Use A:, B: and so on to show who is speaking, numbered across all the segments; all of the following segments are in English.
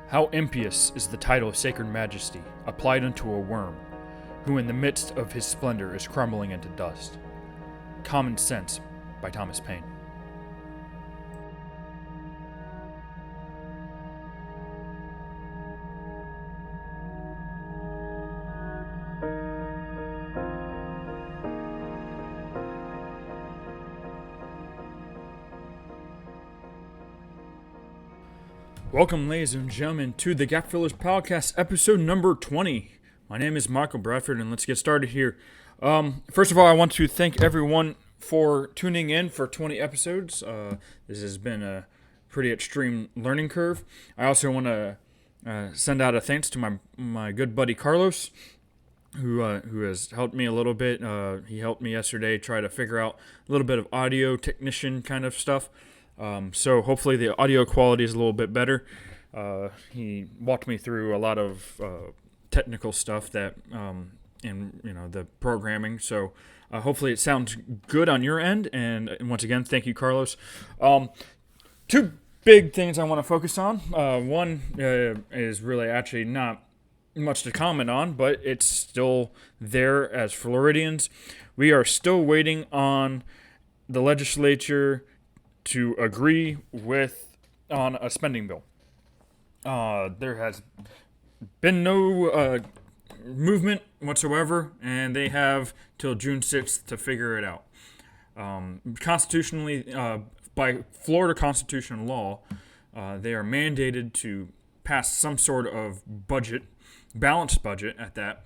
A: How impious is the title of sacred majesty applied unto a worm, who in the midst of his splendor is crumbling into dust. Common Sense by Thomas Paine. Welcome, ladies and gentlemen, to the Gap Fillers Podcast, episode number 20. My name is Michael Bradford, and let's get started here. First of all, I want to thank everyone for tuning in for 20 episodes. This has been a pretty extreme learning curve. I also want to send out a thanks to my good buddy Carlos, who has helped me a little bit. He helped me yesterday try to figure out a little bit of audio technician kind of stuff. So hopefully the audio quality is a little bit better. He walked me through a lot of technical stuff that in the programming. So hopefully it sounds good on your end. And once again, thank you, Carlos. Two big things I want to focus on. One is really actually not much to comment on, but it's still there as Floridians. We are still waiting on the legislature to agree on a spending bill. There has been no movement whatsoever, and they have till June 6th to figure it out. Constitutionally, by Florida constitutional law, they are mandated to pass some sort of budget, balanced budget at that.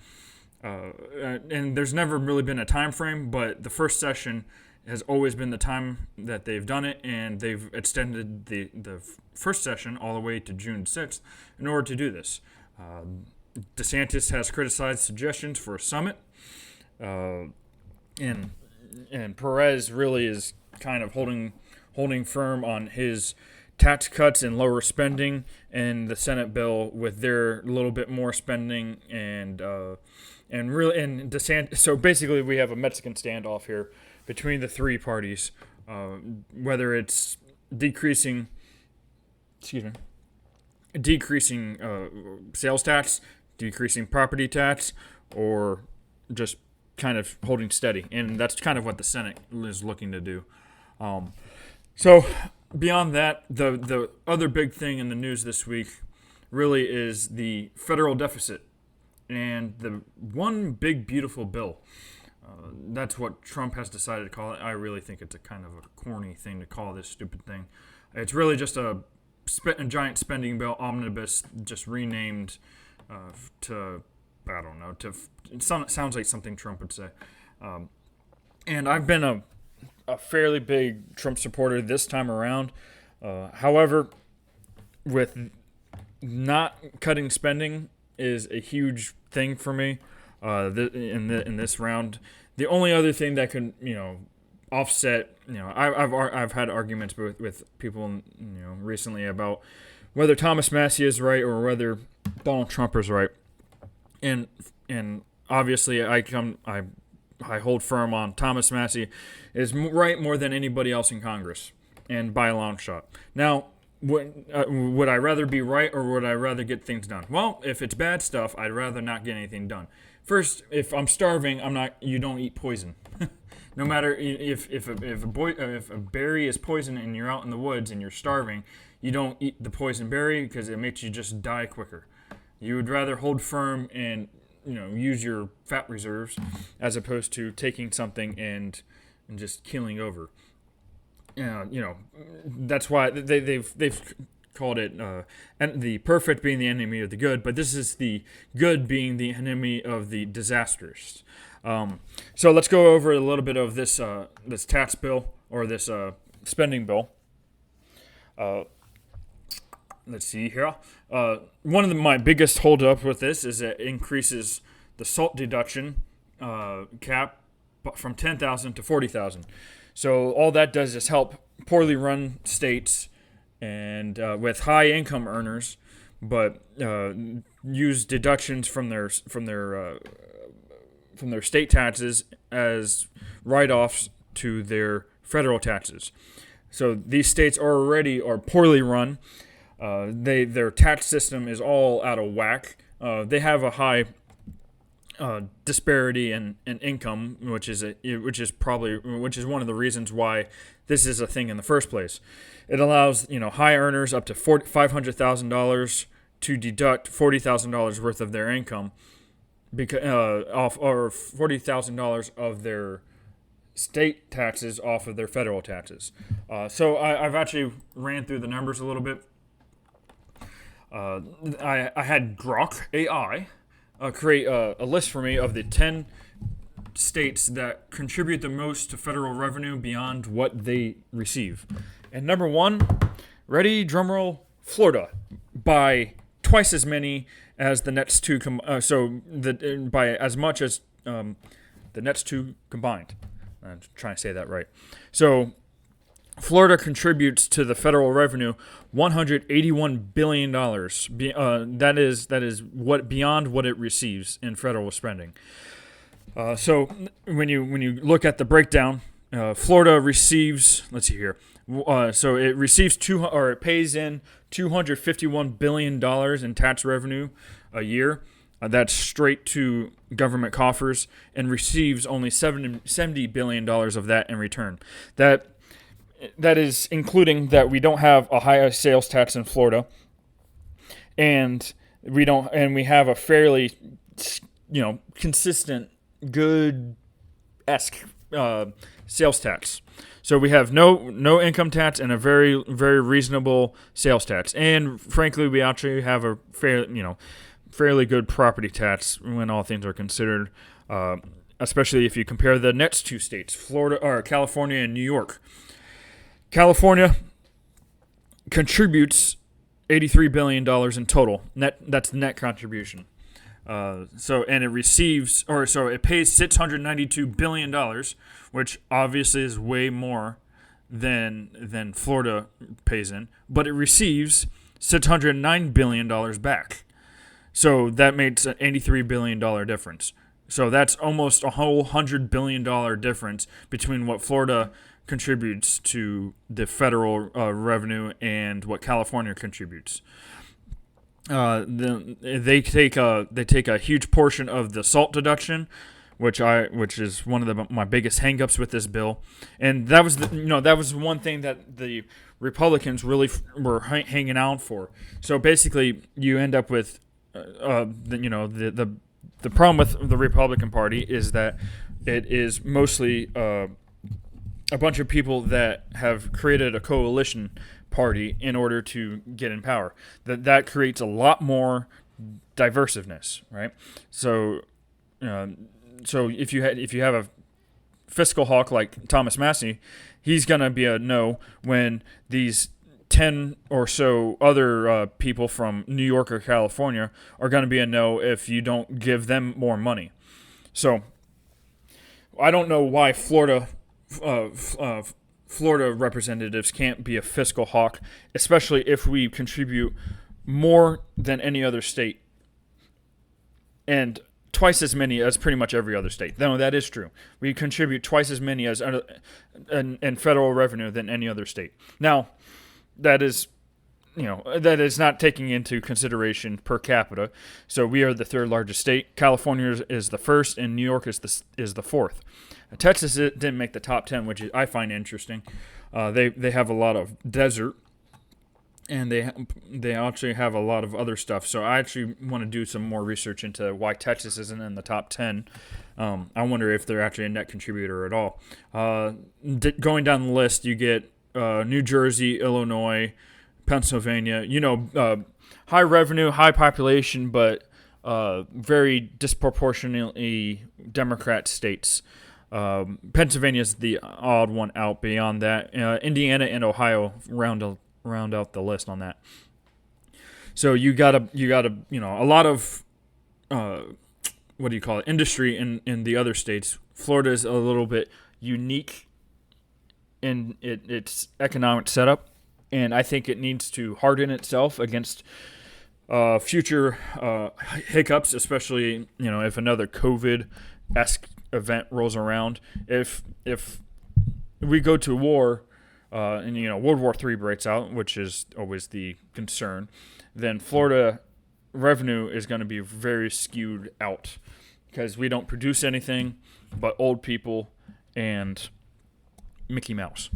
A: And there's never really been a time frame, but the first session has always been the time that they've done it, and they've extended the first session all the way to June 6th in order to do this. DeSantis has criticized suggestions for a summit, and Perez really is kind of holding firm on his tax cuts and lower spending, and the Senate bill with their little bit more spending and DeSantis. So basically, we have a Mexican standoff here between the three parties, whether it's decreasing sales tax, decreasing property tax, or just kind of holding steady. And that's kind of what the Senate is looking to do. So beyond that, the other big thing in the news this week really is the federal deficit and the one big beautiful bill. That's what Trump has decided to call it. I really think it's a kind of a corny thing to call this stupid thing. It's really just a giant spending bill, omnibus, just renamed to, I don't know, it sounds like something Trump would say. And I've been a fairly big Trump supporter this time around. However, with not cutting spending is a huge thing for me in this round. The only other thing that could, offset, I've had arguments with people, recently about whether Thomas Massie is right or whether Donald Trump is right, and obviously I hold firm on Thomas Massie is right more than anybody else in Congress, and by a long shot. Now, would I rather be right or would I rather get things done? Well, if it's bad stuff, I'd rather not get anything done. First, if I'm starving, you don't eat poison. No matter if a berry is poison and you're out in the woods and you're starving, you don't eat the poison berry because it makes you just die quicker. You would rather hold firm and use your fat reserves as opposed to taking something and just keeling over. That's why they've called it and the perfect being the enemy of the good, but this is the good being the enemy of the disastrous. So let's go over a little bit of this tax bill or this spending bill. Let's see here. One of my biggest holdup with this is it increases the SALT deduction cap from $10,000 to $40,000. So all that does is help poorly run states and with high income earners, but use deductions from their state taxes as write-offs to their federal taxes. So these states already are poorly run, Their tax system is all out of whack. They have a high disparity in income, which is one of the reasons why this is a thing in the first place. It allows high earners up to $500,000 to deduct $40,000 worth of their income, because or $40,000 of their state taxes off of their federal taxes. So I've actually ran through the numbers a little bit. I had Grok AI create a list for me of the 10 states that contribute the most to federal revenue beyond what they receive. And number one, ready, drumroll, Florida, by twice as many as the next two. By as much as the next two combined. I'm trying to say that right. So Florida contributes to the federal revenue $181 billion. That is what beyond what it receives in federal spending. So when you look at the breakdown, Florida receives. Let's see here. So it receives it pays in $251 billion in tax revenue a year. That's straight to government coffers, and receives only $70 billion of that in return. That is including that we don't have a high sales tax in Florida, and we have a fairly consistent good-esque sales tax. So we have no income tax and a very, very reasonable sales tax. And frankly, we actually have a fairly good property tax when all things are considered, especially if you compare the next two states, California and New York. California contributes $83 billion in total. That's net contribution. It pays $692 billion, which obviously is way more than Florida pays in, but it receives $609 billion back. So that makes an $83 billion difference. So that's almost a whole $100 billion difference between what Florida contributes to the federal revenue and what California contributes. They take a huge portion of the SALT deduction, which is one of my biggest hangups with this bill, and that was one thing that the Republicans really were hanging out for. So basically, you end up with the problem with the Republican Party is that it is mostly a bunch of people that have created a coalition party in order to get in power. That creates a lot more diversiveness, right? So if you have a fiscal hawk like Thomas Massey, he's gonna be a no when these 10 or so other people from New York or California are going to be a no if you don't give them more money. So I don't know why Florida representatives can't be a fiscal hawk, especially if we contribute more than any other state and twice as many as pretty much every other state. No, that is true. We contribute twice as many as in federal revenue than any other state. Now, that is not taking into consideration per capita. So we are the third largest state. California is the first, and New York is the fourth. Texas didn't make the top 10, which I find interesting. They have a lot of desert, and they actually have a lot of other stuff. So I actually want to do some more research into why Texas isn't in the top 10. I wonder if they're actually a net contributor at all. Going down the list, you get New Jersey, Illinois, Pennsylvania. High revenue, high population, but very disproportionately Democrat states. Pennsylvania is the odd one out. Beyond that, Indiana and Ohio round out the list on that. So you got a lot of industry in the other states. Florida is a little bit unique in its economic setup, and I think it needs to harden itself against future hiccups, especially if another COVID-esque event rolls around. If we go to war and World War III breaks out, which is always the concern, then Florida revenue is going to be very skewed out because we don't produce anything but old people and Mickey Mouse.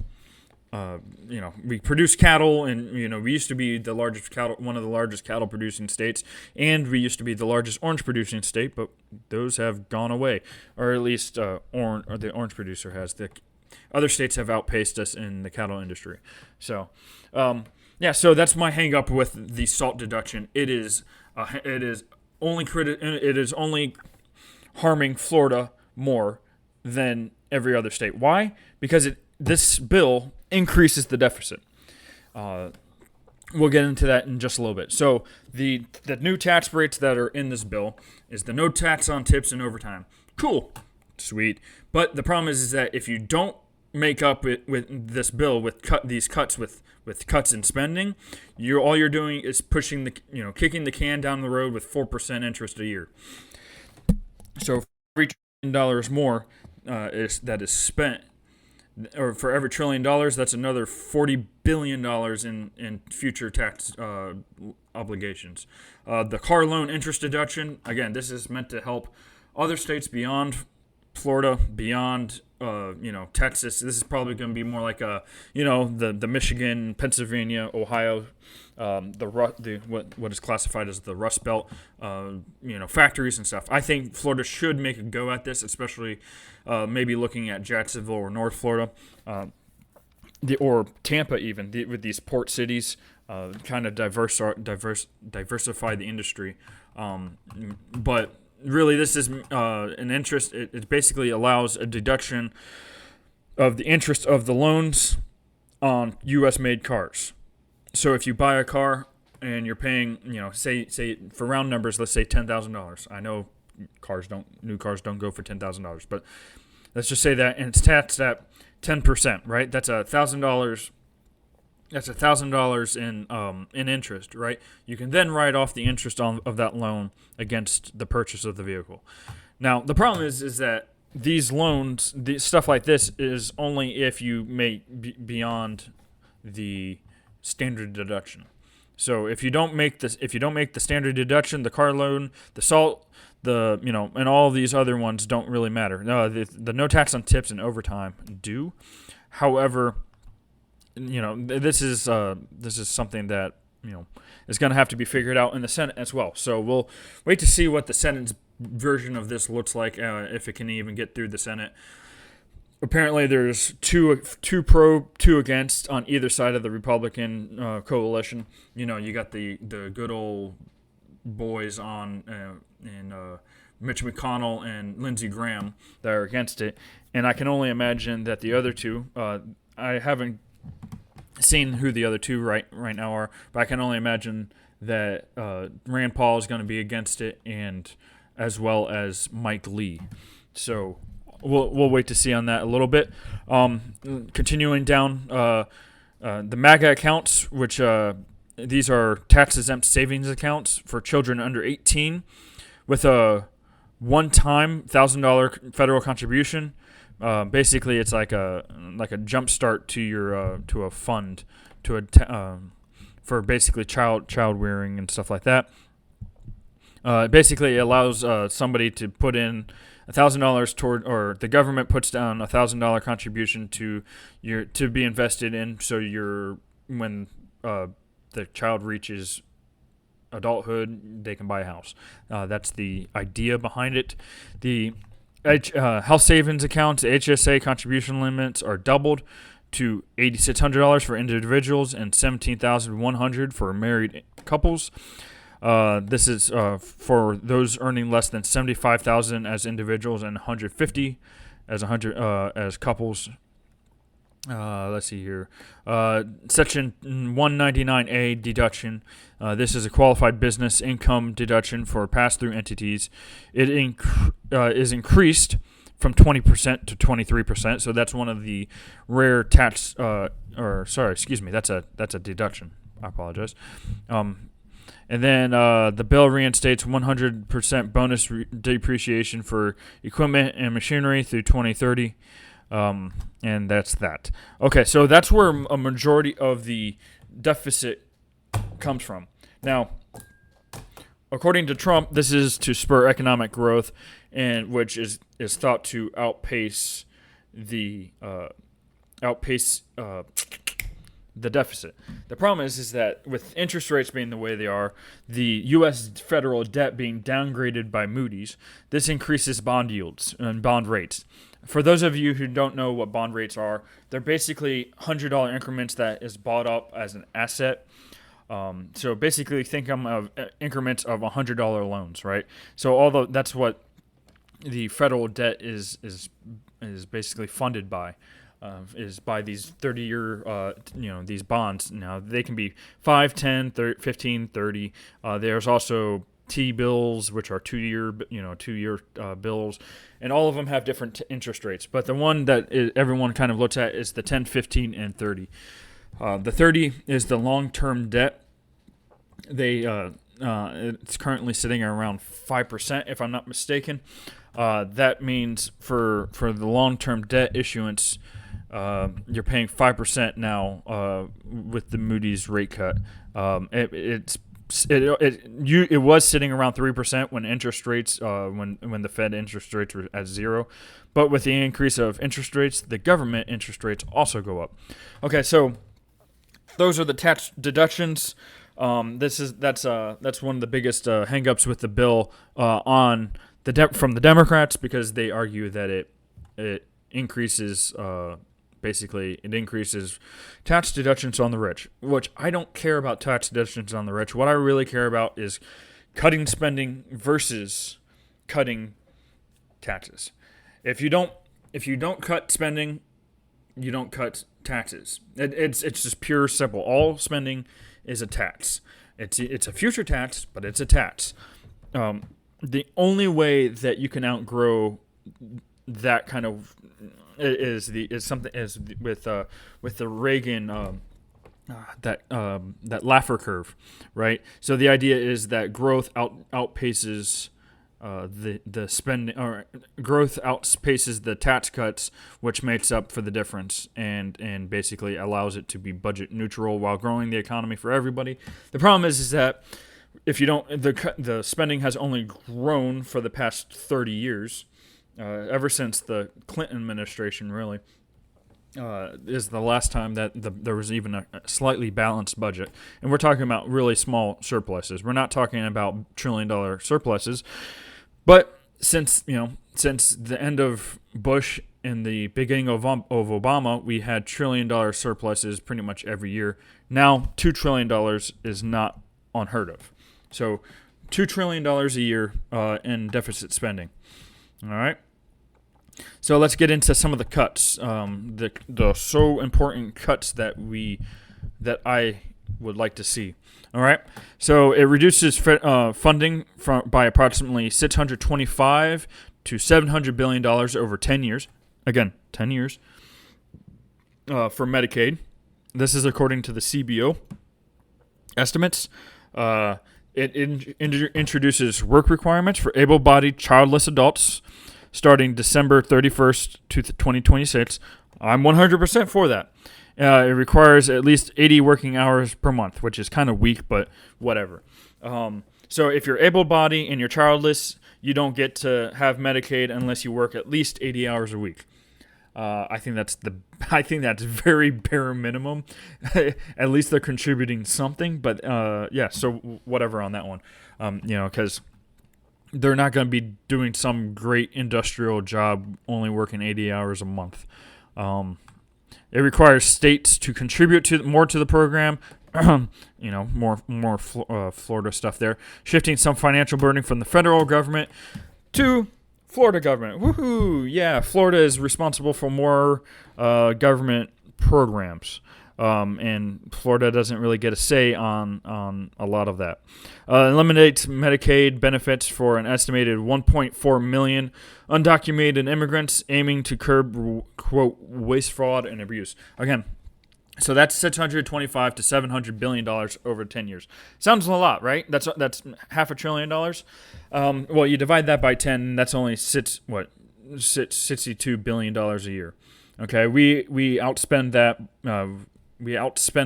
A: We produce cattle, and we used to be one of the largest cattle producing states, and we used to be the largest orange producing state, but those have gone away, or at least the orange producer has. The other states have outpaced us in the cattle industry. So, so that's my hang up with the SALT deduction. It is only harming Florida more than every other state. Why? Because this bill increases the deficit. We'll get into that in just a little bit. So the new tax rates that are in this bill is the no tax on tips and overtime. Cool. Sweet. But the problem is that if you don't make up with this bill with these cuts with cuts in spending, all you're doing is kicking the can down the road with 4% interest a year. So for every $1 trillion more that is spent, or for every $1 trillion, that's another $40 billion in future tax obligations. The car loan interest deduction, again, this is meant to help other states beyond Florida, beyond Texas. This is probably going to be more like the Michigan, Pennsylvania, Ohio, what is classified as the Rust Belt, factories and stuff. I think Florida should make a go at this, especially maybe looking at Jacksonville or North Florida, or Tampa even, with these port cities, kind of diversify the industry. But really, this is an interest. It basically allows a deduction of the interest of the loans on U.S.-made cars. So if you buy a car and you're paying, say for round numbers, let's say $10,000. I know new cars don't go for $10,000, but let's just say that, and it's taxed at 10%, right? That's $1,000. That's $1,000 in interest, right? You can then write off the interest of that loan against the purchase of the vehicle. Now, the problem is that these loans, stuff like this, is only if you make beyond the standard deduction. So if you don't make the standard deduction, the car loan, the SALT, and all these other ones don't really matter. No, the no tax on tips and overtime do. However, this is something that is going to have to be figured out in the Senate as well. So we'll wait to see what the Senate's version of this looks like, if it can even get through the Senate. Apparently, there's two pro, two against on either side of the Republican coalition. You got the good old boys in Mitch McConnell and Lindsey Graham that are against it, and I can only imagine that the other two. I haven't seen who the other two right now are, but I can only imagine that Rand Paul is going to be against it, and as well as Mike Lee. So we'll wait to see on that a little bit. Continuing down, the MAGA accounts, which these are tax-exempt savings accounts for children under 18 with a one-time $1,000 federal contribution. Basically, it's like a jump start to your to a fund for basically child rearing and stuff like that. Basically, it allows somebody to put in $1,000 toward, or the government puts down $1,000 contribution to be invested in. So when the child reaches adulthood, they can buy a house. That's the idea behind it. The health savings accounts, HSA contribution limits are doubled to $8,600 for individuals and $17,100 for married couples. This is for those earning less than $75,000 as individuals and $150,000 as couples. Let's see here. Section 199A deduction. This is a qualified business income deduction for pass-through entities. It is increased from 20% to 23%. So that's one of the rare tax. That's a deduction. I apologize. And then the bill reinstates 100% bonus depreciation for equipment and machinery through 2030. And that's that. Okay, so that's where a majority of the deficit comes from. Now, according to Trump, this is to spur economic growth, and which is thought to outpace the deficit. The problem is that with interest rates being the way they are, the U.S. federal debt being downgraded by Moody's, this increases bond yields and bond rates. For those of you who don't know what bond rates are, they're basically $100 increments that is bought up as an asset. So basically, think of increments of $100 loans, right? So that's what the federal debt is basically funded by. Is by these 30-year, these bonds. Now, they can be 5, 10, 30, 15, 30. There's also T-bills, which are 2-year bills, and all of them have different interest rates. But the one that everyone kind of looks at is the 10, 15, and 30. The 30 is the long-term debt. It's currently sitting around 5%, if I'm not mistaken. That means for the long-term debt issuance, you're paying 5% now with the Moody's rate cut. It was sitting around 3% when interest rates when the Fed interest rates were at 0, but with the increase of interest rates, the government interest rates also go up. Okay, so those are the tax deductions. That's one of the biggest hangups with the bill on from the Democrats, because they argue that it increases it increases tax deductions on the rich, which I don't care about tax deductions on the rich. What I really care about is cutting spending versus cutting taxes. If you don't cut spending, you don't cut taxes. It's just pure simple. All spending is a tax. It's a future tax, but it's a tax. The only way that you can outgrow that kind of is with the Reagan that Laffer curve, right? So the idea is that growth outpaces the spending, or growth outpaces the tax cuts, which makes up for the difference and basically allows it to be budget neutral while growing the economy for everybody. The problem is that if you don't, the spending has only grown for the past 30 years, ever since the Clinton administration, really, is the last time that there was even a slightly balanced budget. And we're talking about really small surpluses. We're not talking about trillion-dollar surpluses. But since the end of Bush and the beginning of Obama, we had trillion-dollar surpluses pretty much every year. Now, $2 trillion is not unheard of. So, $2 trillion a year in deficit spending. All right. So let's get into some of the cuts, the so important cuts that I would like to see. All right. So it reduces funding by approximately $625 to $700 billion over 10 years. Again, 10 years for Medicaid. This is according to the CBO estimates. It introduces work requirements for able-bodied childless adults starting December 31st, 2026. I'm 100% for that. It requires at least 80 working hours per month, which is kind of weak, but whatever. So if you're able-bodied and you're childless, you don't get to have Medicaid unless you work at least 80 hours a week. I think that's very bare minimum. At least they're contributing something, but yeah. So whatever on that one, because they're not going to be doing some great industrial job only working 80 hours a month. It requires states to contribute more to the program. More Florida stuff there. Shifting some financial burden from the federal government to Florida government. Woohoo! Yeah, Florida is responsible for more government programs. And Florida doesn't really get a say on a lot of that. Eliminates Medicaid benefits for an estimated 1.4 million undocumented immigrants, aiming to curb, quote, waste, fraud, and abuse. Again, so that's $625 to $700 billion over 10 years. Sounds a lot, right? That's $500 billion. Well, you divide that by 10, that's only $62 billion a year. Okay, we outspend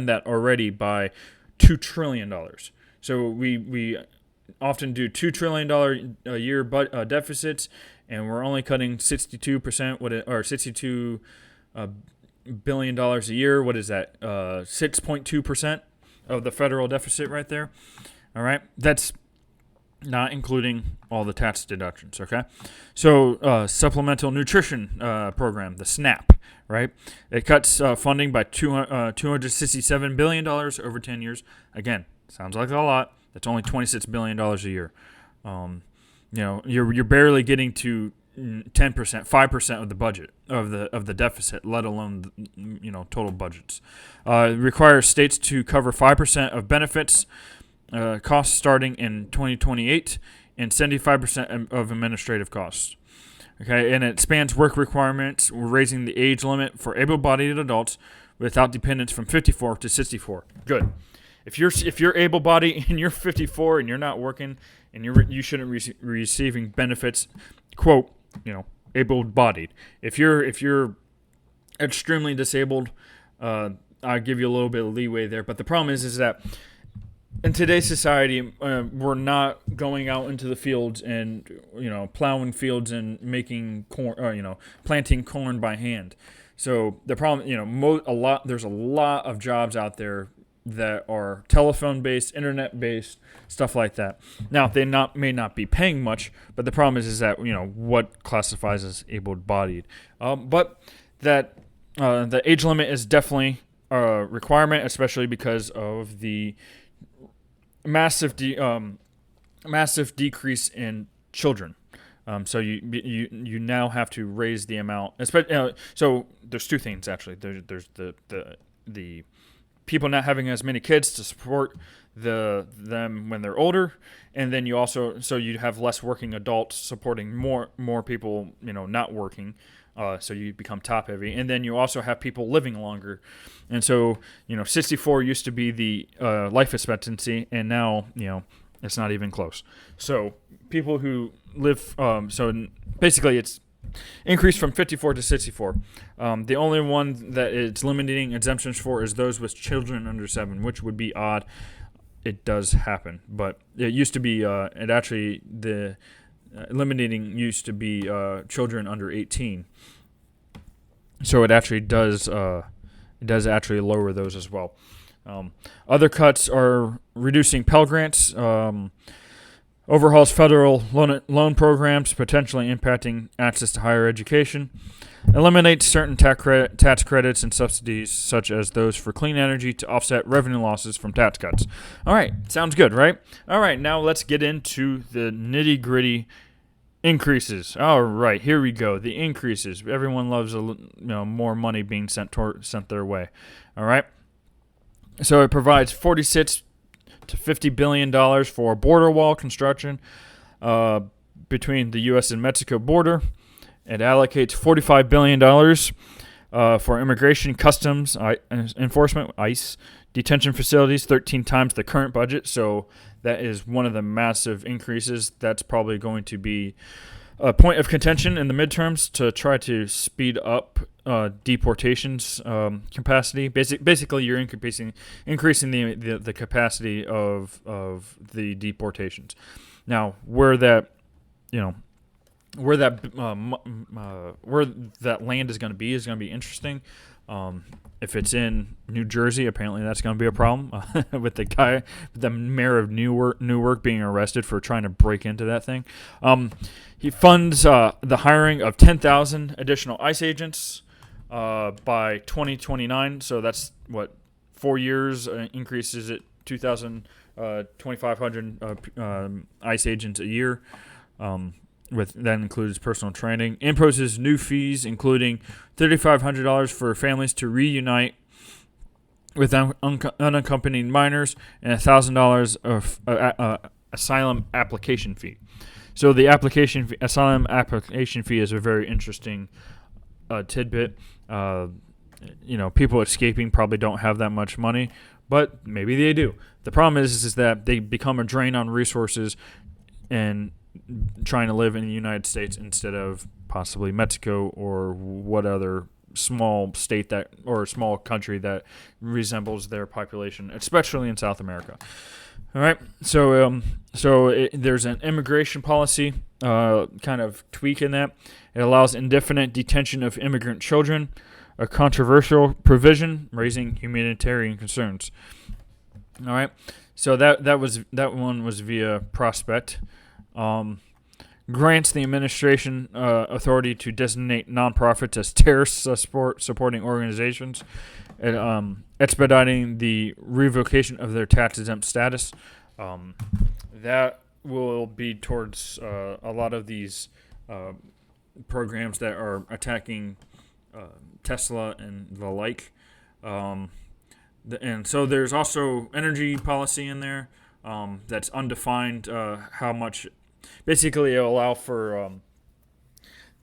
A: that already by $2 trillion. So we often do $2 trillion a year deficits, and we're only cutting 62%. Or $62 billion a year. What is that? 6.2% of the federal deficit right there. All right, that's not including all the tax deductions. Okay, so supplemental nutrition program, the SNAP, right? It cuts funding by $267 billion over 10 years. Again, sounds like a lot. That's only $26 billion a year. You're barely getting to 10%, 5% of the budget of the deficit, let alone total budgets. It requires states to cover 5% of benefits costs starting in 2028 and 75% of administrative costs. Okay, and it spans work requirements. We're raising the age limit for able-bodied adults without dependents from 54 to 64. Good. If you're able-bodied and you're 54 and you're not working and you shouldn't be receiving benefits, quote, able-bodied. If you're extremely disabled, I'll give you a little bit of leeway there. But the problem is that in today's society, we're not going out into the fields and plowing fields and making corn, planting corn by hand. So the problem, there's a lot of jobs out there that are telephone-based, internet-based, stuff like that. Now, they may not be paying much, but the problem is that what classifies as able-bodied. But that the age limit is definitely a requirement, especially because of the massive decrease in children. So you now have to raise the amount. So there's two things actually. There's the people not having as many kids to support them when they're older, and then you have less working adults supporting more people not working. So you become top heavy, and then you also have people living longer, and so 64 used to be the life expectancy, and now it's not even close. So people who live, so basically it's increased from 54 to 64. The only one that it's limiting exemptions for is those with children under 7, which would be odd. It does happen, but it used to be eliminating used to be children under 18. So it actually does actually lower those as well. Other cuts are reducing Pell Grants, overhauls federal loan programs, potentially impacting access to higher education, eliminates certain tax credits and subsidies, such as those for clean energy, to offset revenue losses from tax cuts. All right, sounds good, right? All right, now let's get into the nitty-gritty increases. All right, here we go. The increases. Everyone loves more money being sent their way. All right. So it provides $46 to $50 billion for border wall construction between the U.S. and Mexico border. It allocates $45 billion for immigration, customs, enforcement, ICE, detention facilities, 13 times the current budget. So that is one of the massive increases. That's probably going to be a point of contention in the midterms to try to speed up deportations capacity. Basically, you're increasing the capacity of the deportations. Now, where that land is going to be interesting. If it's in New Jersey, apparently that's going to be a problem with the mayor of Newark being arrested for trying to break into that thing. He funds the hiring of 10,000 additional ICE agents by 2029. So that's 4 years increases it 2,500 ICE agents a year. That includes personal training. Imposes new fees, including $3,500 for families to reunite with unaccompanied minors, and $1,000 of asylum application fee. So the asylum application fee is a very interesting tidbit. People escaping probably don't have that much money, but maybe they do. The problem is that they become a drain on resources and trying to live in the United States instead of possibly Mexico or what other small state that or a small country that resembles their population, especially in South America. All right, so there's an immigration policy kind of tweak in that. It allows indefinite detention of immigrant children, a controversial provision raising humanitarian concerns. All right, so that one was via Prospect. Grants the administration authority to designate nonprofits as terrorist supporting organizations, and, expediting the revocation of their tax-exempt status. That will be towards a lot of these programs that are attacking Tesla and the like. And so there's also energy policy in there that's undefined how much. Basically, it'll allow for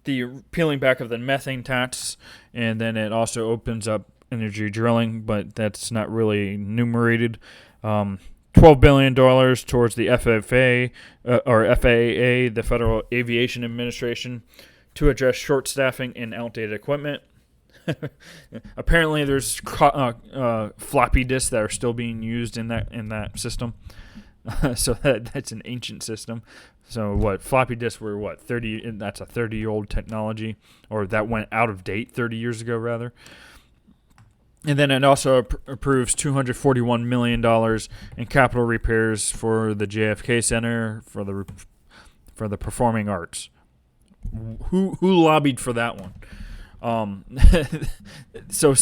A: the peeling back of the methane tax, and then it also opens up energy drilling, but that's not really enumerated. $12 billion towards the FFA or FAA, the Federal Aviation Administration, to address short staffing and outdated equipment. Apparently, there's floppy disks that are still being used in that system. So that's an ancient system. So what, floppy disks were 30, that's a 30-year-old technology, or that went out of date 30 years ago rather. And then it also approves $241 million in capital repairs for the JFK Center for the Performing Arts. Who lobbied for that one? So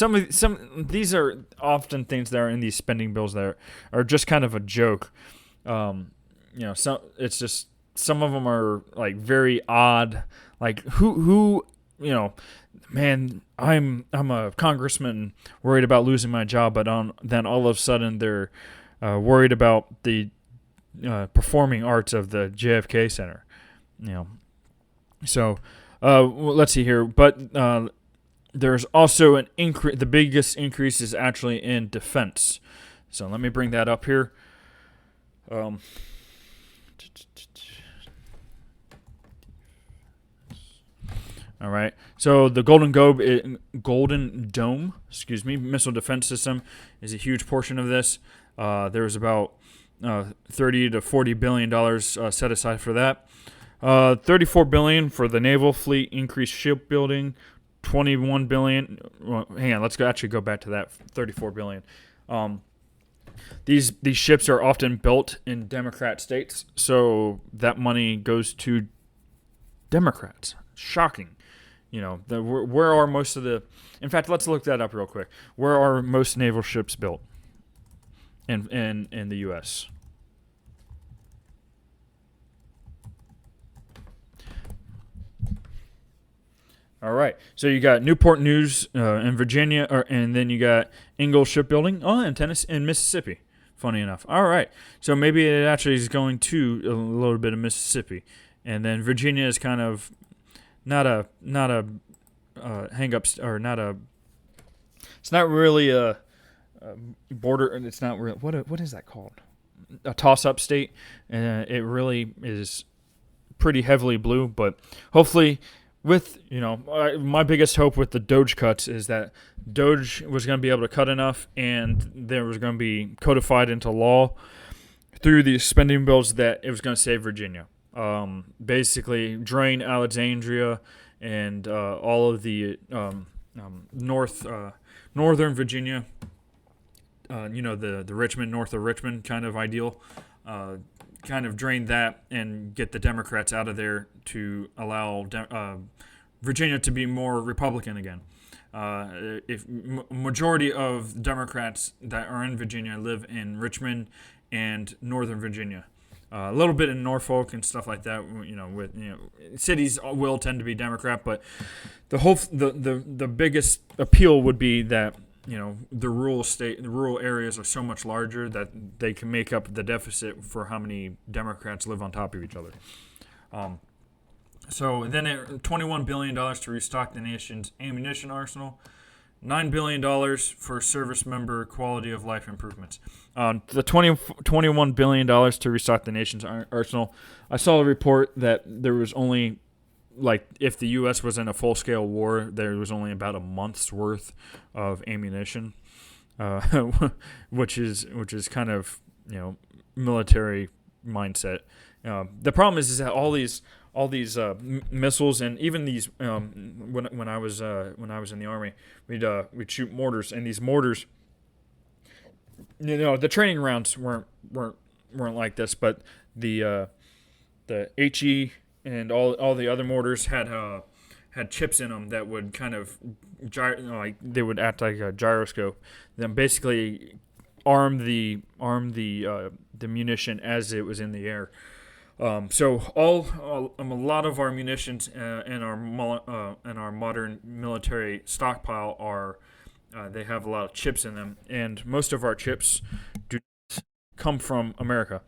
A: these are often things that are in these spending bills that are just kind of a joke. It's just some of them are like very odd. Like who man, I'm a congressman worried about losing my job, but then all of a sudden they're worried about the performing arts of the JFK Center. So let's see here, but there's also an increase. The biggest increase is actually in defense. So let me bring that up here. All right. So the Golden Dome, missile defense system is a huge portion of this. There's about $30 to $40 billion set aside for that. $34 billion for the naval fleet, increased shipbuilding. $21 billion. Well, hang on, let's actually go back to that. $34 billion. These ships are often built in Democrat states, so that money goes to Democrats. Shocking. Where are most of the... In fact, let's look that up real quick. Where are most naval ships built in the U.S.? All right. So you got Newport News in Virginia, and then you got Ingalls Shipbuilding. In Tennessee, in Mississippi. Funny enough. All right. So maybe it actually is going to a little bit of Mississippi, and then Virginia is kind of not a hang up or not a. It's not really a border. It's not real. What is that called? A toss-up state. It really is pretty heavily blue, but hopefully. With, my biggest hope with the Doge cuts is that Doge was going to be able to cut enough and there was going to be codified into law through these spending bills that it was going to save Virginia. Basically, drain Alexandria and all of the northern Virginia, the Richmond, north of Richmond kind of ideal. Kind of drain that and get the Democrats out of there to allow Virginia to be more Republican again. If majority of Democrats that are in Virginia live in Richmond and Northern Virginia, a little bit in Norfolk and stuff like that. Cities will tend to be Democrat, but the biggest appeal would be that. The rural areas are so much larger that they can make up the deficit for how many Democrats live on top of each other. So then $21 billion to restock the nation's ammunition arsenal, $9 billion for service member quality of life improvements. The $21 billion to restock the nation's arsenal. I saw a report that there was only like if the U.S. was in a full-scale war, there was only about a month's worth of ammunition, uh, which is kind of military mindset. The problem is that all these missiles, and even these when I was in the army, we'd shoot mortars, and these mortars, the training rounds weren't like this, but the HE and all the other mortars had chips in them that would kind of like they would act like a gyroscope. Then basically arm the munition as it was in the air. So a lot of our munitions and our modern military stockpile are they have a lot of chips in them, and most of our chips do not come from America.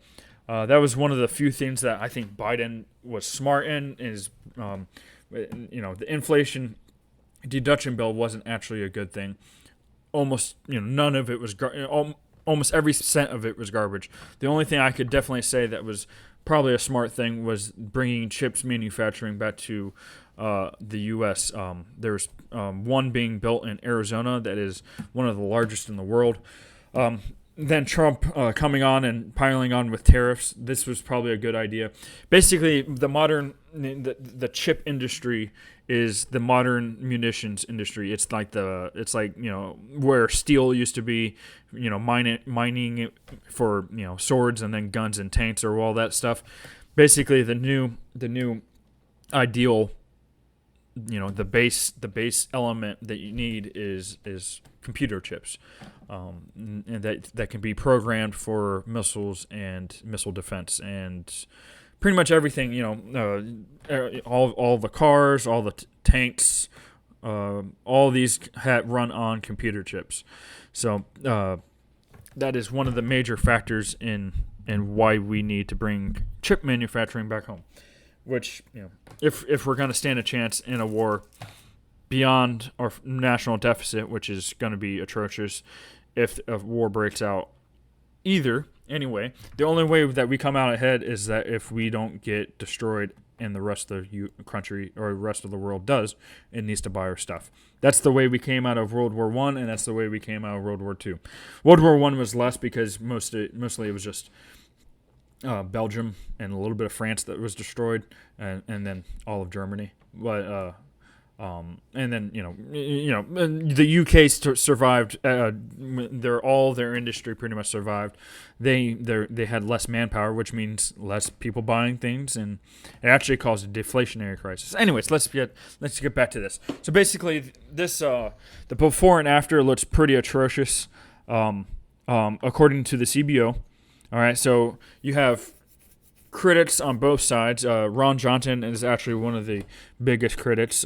A: That was one of the few things that I think Biden was smart in. Is the Inflation Deduction Bill wasn't actually a good thing. Almost none of it was almost every cent of it was garbage. The only thing I could definitely say that was probably a smart thing was bringing chips manufacturing back to the U.S. There's one being built in Arizona that is one of the largest in the world. Then Trump coming on and piling on with tariffs. This was probably a good idea. Basically, the chip industry is the modern munitions industry. It's like where steel used to be, mining it for swords and then guns and tanks or all that stuff. Basically, the new ideal, the base element that you need is computer chips, and that can be programmed for missiles and missile defense and pretty much everything. All the cars, all the tanks, all these run on computer chips. So that is one of the major factors in why we need to bring chip manufacturing back home. Which, if we're going to stand a chance in a war beyond our national deficit, which is going to be atrocious if a war breaks out anyway, the only way that we come out ahead is that if we don't get destroyed and the rest of the country or the rest of the world does, it needs to buy our stuff. That's the way we came out of World War I, and that's the way we came out of World War II. World War I was less because mostly it was just Belgium and a little bit of France that was destroyed, and then all of Germany. But and then the UK survived. Their industry pretty much survived. They had less manpower, which means less people buying things, and it actually caused a deflationary crisis. Anyways, let's get back to this. So basically, this the before and after looks pretty atrocious, according to the CBO. All right, so you have critics on both sides. Ron Johnson is actually one of the biggest critics,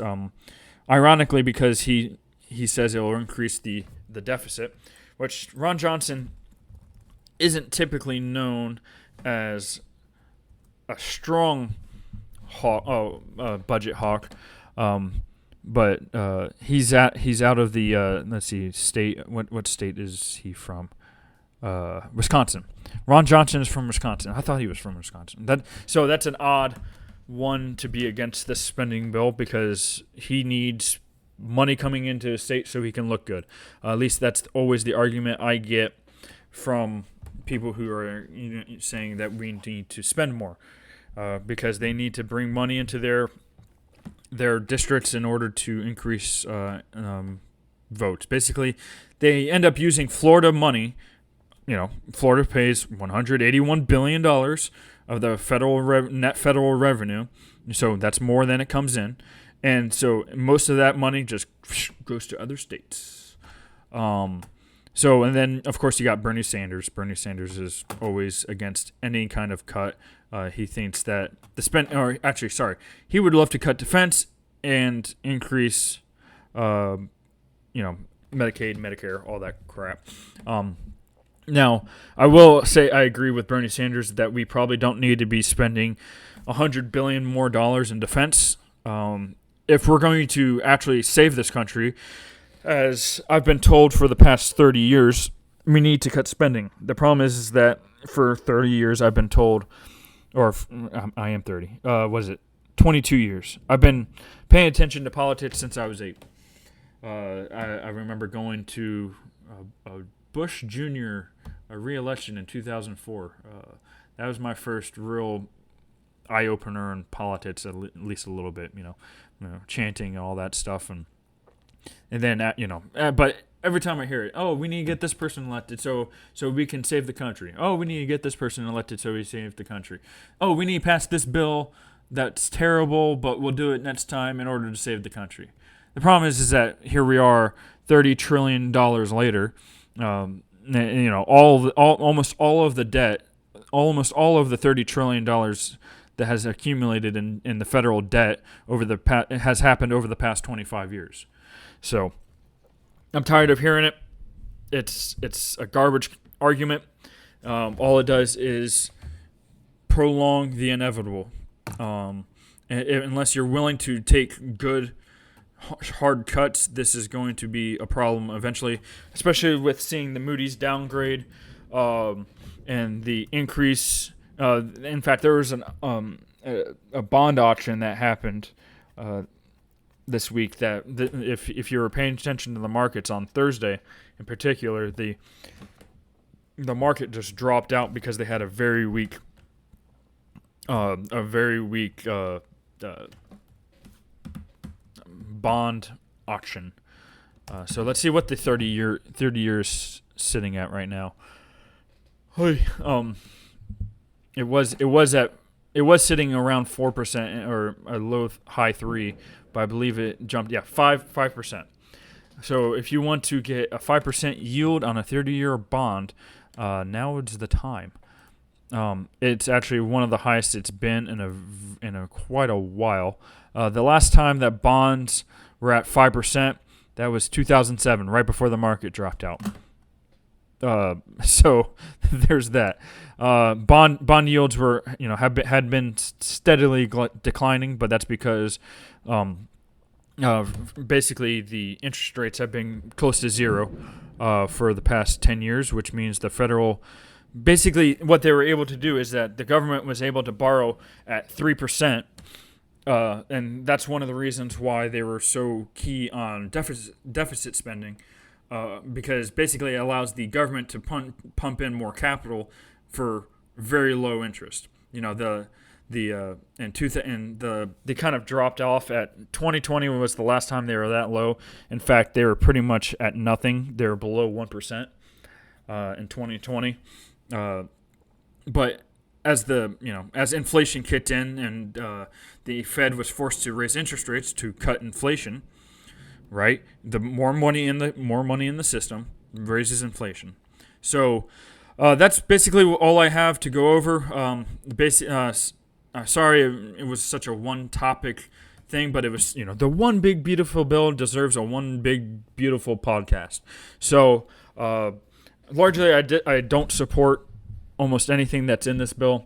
A: ironically because he says it will increase the deficit, which Ron Johnson isn't typically known as a strong budget hawk, but he's out of the state. What state is he from? Wisconsin. Ron Johnson is from Wisconsin. I thought he was from Wisconsin. So that's an odd one to be against this spending bill because he needs money coming into the state so he can look good. At least that's always the argument I get from people who are saying that we need to spend more because they need to bring money into their districts in order to increase votes. Basically, they end up using Florida money. Florida pays $181 billion of the net federal revenue, so that's more than it comes in, and so most of that money just goes to other states. And then of course you got Bernie Sanders. Bernie Sanders is always against any kind of cut. He thinks that he would love to cut defense and increase, Medicaid, Medicare, all that crap. Now, I will say I agree with Bernie Sanders that we probably don't need to be spending $100 billion more in defense if we're going to actually save this country. As I've been told for the past 30 years, we need to cut spending. The problem is that for 30 years I've been told, or I am 30. What is it? 22 years. I've been paying attention to politics since I was 8. I remember going to a Bush Jr. re-election in 2004. That was my first real eye-opener in politics, at least a little bit, chanting and all that stuff. And then, but every time I hear it, oh, we need to get this person elected so we can save the country. Oh, we need to get this person elected so we save the country. Oh, we need to pass this bill that's terrible, but we'll do it next time in order to save the country. The problem is that here we are, $30 trillion later. Almost all of the debt, almost all of the $30 trillion that has accumulated in the federal debt has happened over the past 25 years. So I'm tired of hearing it. It's a garbage argument. All it does is prolong the inevitable. Unless you're willing to take good, hard cuts, this is going to be a problem eventually, especially with seeing the Moody's downgrade and the increase. In fact, there was a bond auction that happened this week that if you were paying attention to the markets on Thursday in particular, the market just dropped out because they had a very weak bond auction. So let's see what the 30 years sitting at right now. It was sitting around 4% or a low high 3, but I believe it jumped 5%. So if you want to get a 5% yield on a 30-year bond, now is the time. It's actually one of the highest it's been in a quite a while. The last time that bonds were at 5%, that was 2007, right before the market dropped out. So there's that. Bond yields were, had been steadily declining, but that's because basically the interest rates have been close to zero for the past 10 years, which means the federal. Basically, what they were able to do is that the government was able to borrow at 3%, and that's one of the reasons why they were so key on deficit spending, because basically it allows the government to pump in more capital for very low interest. They kind of dropped off at 2020 was the last time they were that low. In fact, they were pretty much at nothing. They were below 1% in 2020. But as inflation kicked in and the Fed was forced to raise interest rates to cut inflation, right? The more money in the system raises inflation. So that's basically all I have to go over. Sorry it was such a one-topic thing, but it was, the one big beautiful bill deserves a one big beautiful podcast. So largely, I don't support almost anything that's in this bill.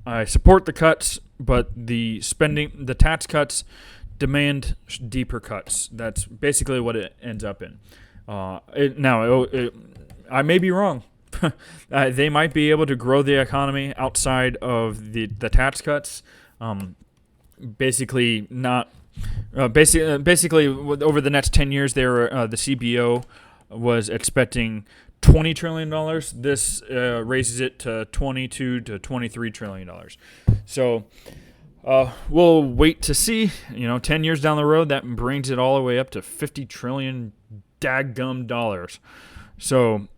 A: I support the cuts, but the tax cuts demand deeper cuts. That's basically what it ends up in. I may be wrong. They might be able to grow the economy outside of the tax cuts. Basically, over the next 10 years, the CBO was expecting $20 trillion. This raises it to $22 to $23 trillion. So we'll wait to see. 10 years down the road, that brings it all the way up to $50 trillion daggum dollars. So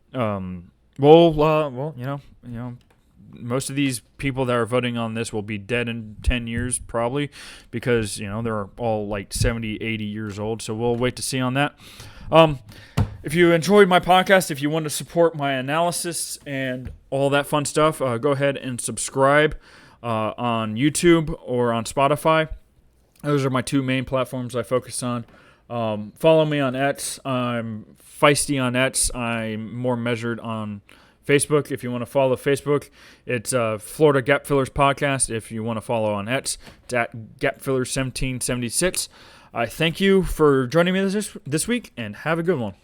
A: most of these people that are voting on this will be dead in 10 years probably because, they're all like 70, 80 years old. So we'll wait to see on that. If you enjoyed my podcast, if you want to support my analysis and all that fun stuff, go ahead and subscribe on YouTube or on Spotify. Those are my two main platforms I focus on. Follow me on X. I'm feisty on X. I'm more measured on Facebook. If you want to follow Facebook, it's Florida Gap Fillers Podcast. If you want to follow on X, it's at GapFillers1776. I thank you for joining me this week, and have a good one.